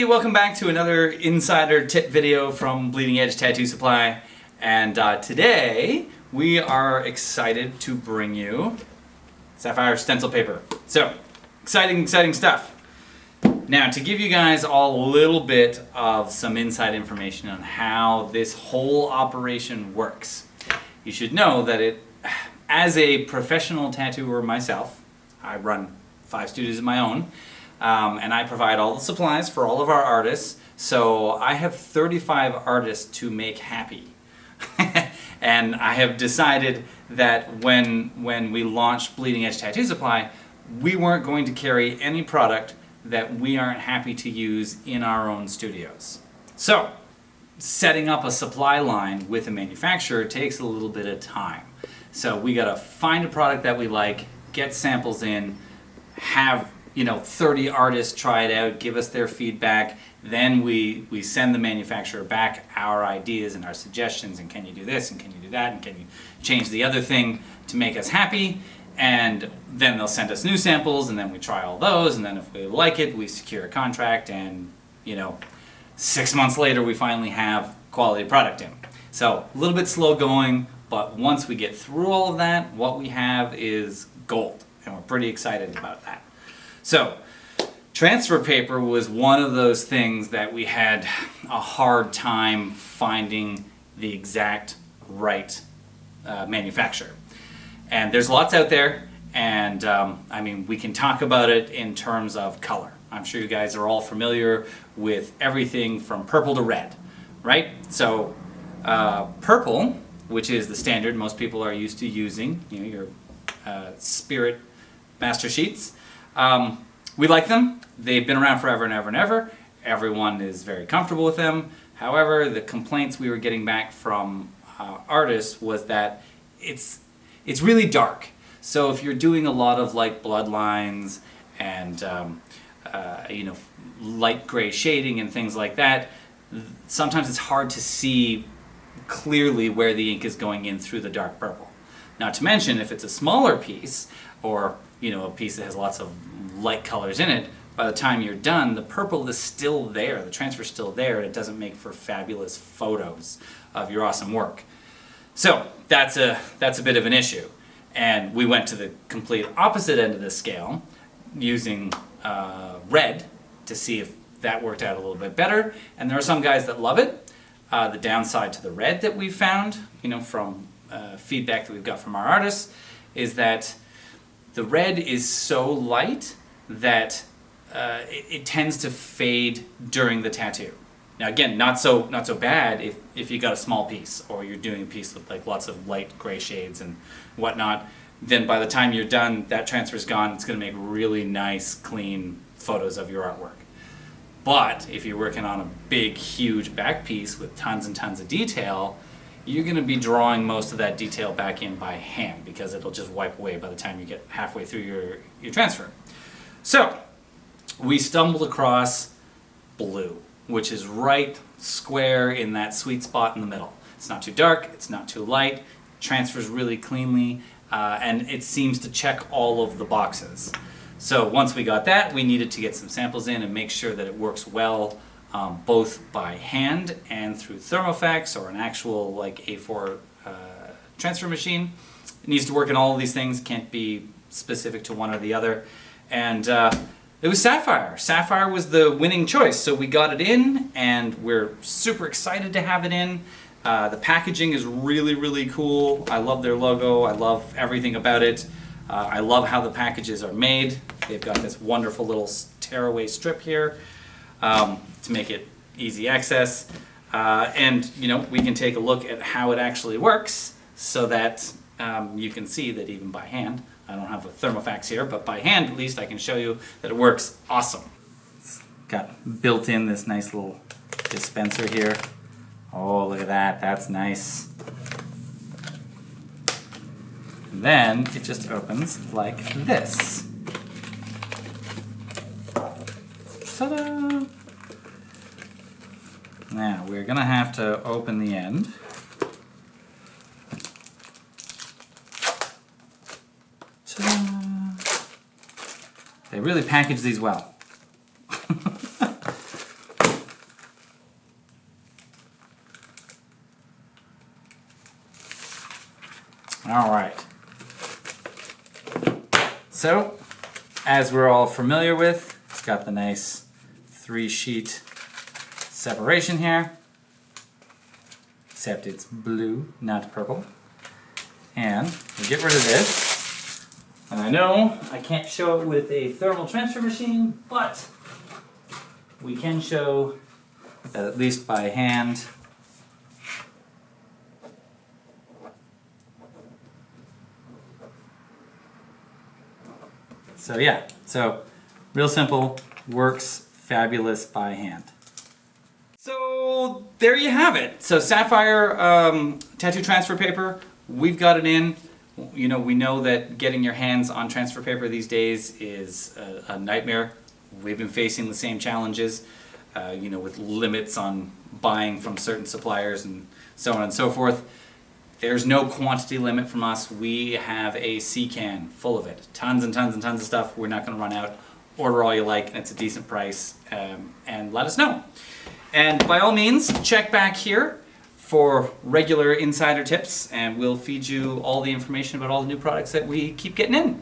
welcome back to another insider tip video from Bleeding Edge Tattoo Supply. And today we are excited to bring you Sapphire stencil paper. So, exciting stuff. Now, to give you guys all a little bit of some inside information on how this whole operation works, you should know that as a professional tattooer myself, I run 5 studios of my own, and I provide all the supplies for all of our artists. So I have 35 artists to make happy. And I have decided that when we launched Bleeding Edge Tattoo Supply, we weren't going to carry any product that we aren't happy to use in our own studios. So, setting up a supply line with a manufacturer takes a little bit of time. So we gotta find a product that we like, get samples in, have 30 artists try it out, give us their feedback, then we send the manufacturer back our ideas and our suggestions, and can you do this, and can you do that, and can you change the other thing to make us happy, and then they'll send us new samples, and then we try all those, and then if we like it, we secure a contract, and 6 months later we finally have quality product in. So a little bit slow going, but once we get through all of that, what we have is gold, and we're pretty excited about that. So, transfer paper was one of those things that we had a hard time finding the exact right manufacturer. And there's lots out there, and we can talk about it in terms of color. I'm sure you guys are all familiar with everything from purple to red, right? So, purple, which is the standard most people are used to using, your Spirit master sheets. We like them. They've been around forever and ever and ever. Everyone is very comfortable with them. However, the complaints we were getting back from artists was that it's really dark. So if you're doing a lot of like bloodlines and light gray shading and things like that, sometimes it's hard to see clearly where the ink is going in through the dark purple. Not to mention, if it's a smaller piece, or a piece that has lots of light colors in it, by the time you're done, the purple is still there, the transfer's still there, and it doesn't make for fabulous photos of your awesome work. So that's a bit of an issue. And we went to the complete opposite end of the scale, using red to see if that worked out a little bit better. And there are some guys that love it. The downside to the red that we've found, from feedback that we've got from our artists, is that the red is so light that it tends to fade during the tattoo. Now again, not so bad if you got a small piece, or you're doing a piece with like lots of light gray shades and whatnot. Then by the time you're done, that transfer's gone. It's going to make really nice, clean photos of your artwork. But if you're working on a big, huge back piece with tons and tons of detail, you're going to be drawing most of that detail back in by hand, because it'll just wipe away by the time you get halfway through your transfer. So, we stumbled across blue, which is right square in that sweet spot in the middle. It's not too dark, it's not too light, transfers really cleanly, and it seems to check all of the boxes. So once we got that, we needed to get some samples in and make sure that it works well, both by hand and through Thermofax or an actual like A4 transfer machine. It needs to work in all of these things, can't be specific to one or the other. And it was Sapphire. Sapphire was the winning choice, so we got it in, and we're super excited to have it in. The packaging is really, really cool. I love their logo. I love everything about it. I love how the packages are made. They've got this wonderful little tearaway strip here to make it easy access. And we can take a look at how it actually works, so that you can see that even by hand, I don't have a Thermofax here, but by hand at least I can show you that it works awesome. It's got built in this nice little dispenser here. Oh, look at that, that's nice. And then it just opens like this. Ta-da! Now we're gonna have to open the end. Ta-da! They really package these well. All right. So, as we're all familiar with, it's got the nice 3-sheet separation here, except it's blue, not purple. And we get rid of this. And I know I can't show it with a thermal transfer machine, but we can show that at least by hand. So yeah, so real simple, works fabulous by hand. So there you have it. So Sapphire tattoo transfer paper, we've got it in. You know, we know that getting your hands on transfer paper these days is a nightmare. We've been facing the same challenges, you know, with limits on buying from certain suppliers and so on and so forth. There's no quantity limit from us. We have a sea can full of it. Tons and tons and tons of stuff. We're not going to run out. Order all you like, and it's a decent price, and let us know. And by all means, check back here for regular insider tips, and we'll feed you all the information about all the new products that we keep getting in.